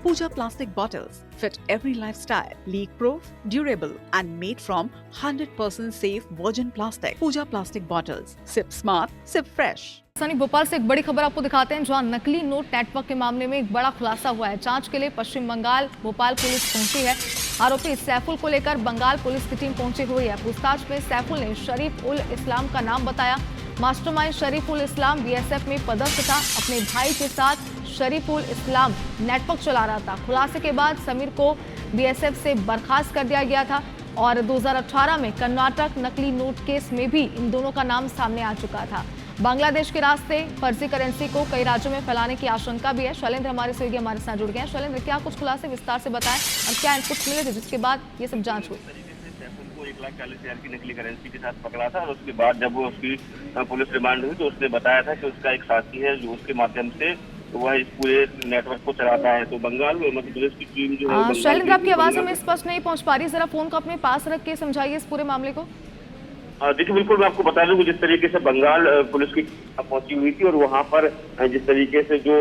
Pooja plastic bottles fit every lifestyle, leak-proof, durable and made from 100% safe virgin plastic. Pooja plastic bottles. Sip smart, sip fresh. राजधानी भोपाल से एक बड़ी खबर आपको दिखाते हैं, जहां नकली नोट नेटवर्क के मामले में एक बड़ा खुलासा हुआ है। जांच के लिए पश्चिम बंगाल भोपाल पुलिस पहुंची है। आरोपी सैफुल को लेकर बंगाल पुलिस की टीम पहुंची हुई है। पूछताछ में सैफुल ने शरीफ उल इस्लाम का नाम बताया। मास्टरमाइंड शरीफ उल इस्लाम बीएसएफ में पदस्थ था। अपने भाई के साथ शरीफ उल इस्लाम नेटवर्क चला रहा था। खुलासे के बाद समीर को बीएसएफ से बर्खास्त कर दिया गया था और 2018 में कर्नाटक नकली नोट केस में भी इन दोनों का नाम सामने आ चुका था। बांग्लादेश के रास्ते फर्जी करेंसी को कई राज्यों में फैलाने की आशंका भी है। शैलेंद्र हमारे सहयोगी हमारे साथ जुड़ गए हैं। शैलेंद्र, क्या कुछ खुलासे विस्तार से बताएं और क्या इनपुट्स मिले थे जिसके बाद ये सब जांच हुई? 1,40,000 की नकली करेंसी के साथ पकड़ा था और उसके बाद जब वो उसकी पुलिस रिमांड हुई तो उसने बताया था कि उसका एक साथी है जो उसके माध्यम से वह इस पूरे नेटवर्क को चलाता है। तो बंगाल में मध्य प्रदेश की टीम जो है शैलेंद्र, आपकी आवाज हमें स्पष्ट नहीं पहुंच पा रही, जरा फोन को अपने पास रख के समझाइए इस पूरे मामले को। देखिए, बिल्कुल मैं आपको बता दूं कि जिस तरीके से बंगाल पुलिस की पहुंची हुई थी और वहां पर जिस तरीके से जो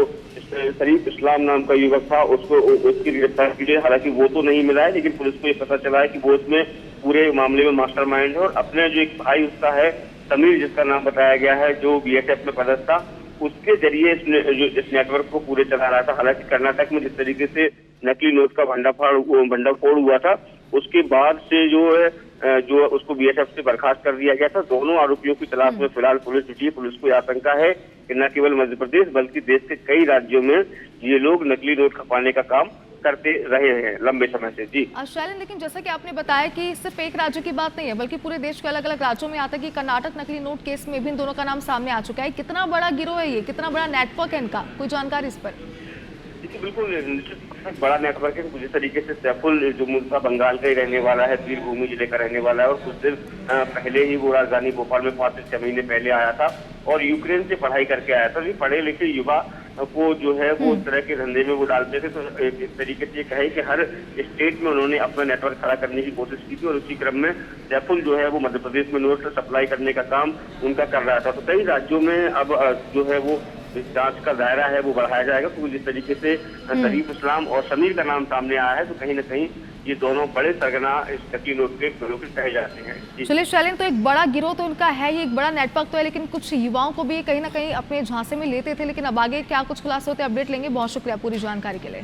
शरीफ इस्लाम नाम का युवक था उसको उसकी गिरफ्तार की गई। हालांकि वो तो नहीं मिला है, लेकिन पुलिस को ये पता चला है कि वो इसमें पूरे मामले में मास्टरमाइंड है और अपने जो एक भाई उसका है समीर, जिसका नाम बताया गया है, जो बीएसएफ में पदस्थ था, उसके जरिए इस नेटवर्क को पूरे चला रहा था। हालांकि कर्नाटक में जिस तरीके से नकली नोट का भंडाफोड़ हुआ था, उसके बाद से जो उसको बीएसएफ से बर्खास्त कर दिया गया था। दोनों आरोपियों की तलाश में फिलहाल पुलिस जुटी है। पुलिस को यह आशंका है कि न केवल मध्य प्रदेश बल्कि देश के कई राज्यों में ये लोग नकली नोट खपाने का काम करते रहे हैं लंबे समय से। जी शैलेंद्र, लेकिन जैसा कि आपने बताया कि सिर्फ एक राज्य की बात नहीं है बल्कि पूरे देश के अलग अलग राज्यों में आता है कि कर्नाटक नकली नोट केस में भी इन दोनों का नाम सामने आ चुका है। कितना बड़ा गिरोह है ये, कितना बड़ा नेटवर्क है इनका, कोई जानकारी इस पर? देखिए, बिल्कुल बड़ा नेटवर्क है। जिस तरीके से सैफुल जो मूलतः बंगाल का ही रहने वाला है, वीरभूमि जिले का रहने वाला है और कुछ दिन पहले ही वो राजधानी भोपाल में 5 से 6 महीने पहले आया था और यूक्रेन से पढ़ाई करके आया था। पढ़े लिखे युवा को जो है वो उस तरह के धंधे में वो डालते थे। तो इस तरीके से कहे कि हर स्टेट में उन्होंने अपना नेटवर्क खड़ा करने की कोशिश की थी और उसी क्रम में सैफुल जो है वो मध्य प्रदेश में नोट सप्लाई करने का काम उनका कर रहा था। तो कई राज्यों में अब जो है वो जांच का दायरा है वो बढ़ाया जाएगा। तो जिस तरीके से शरीफ इस्लाम और समीर का नाम सामने आया है तो कहीं ना कहीं ये दोनों बड़े सरगना इस नकली नोट के गिरोह के कहे जाते हैं। चलिए शैलेंद्र, तो एक बड़ा गिरोह तो उनका है ही, एक बड़ा नेटवर्क तो है, लेकिन कुछ युवाओं को भी कहीं ना कहीं अपने झांसे में लेते थे। लेकिन अब आगे क्या कुछ खुलासे होते हैं, अपडेट लेंगे। बहुत शुक्रिया पूरी जानकारी के लिए।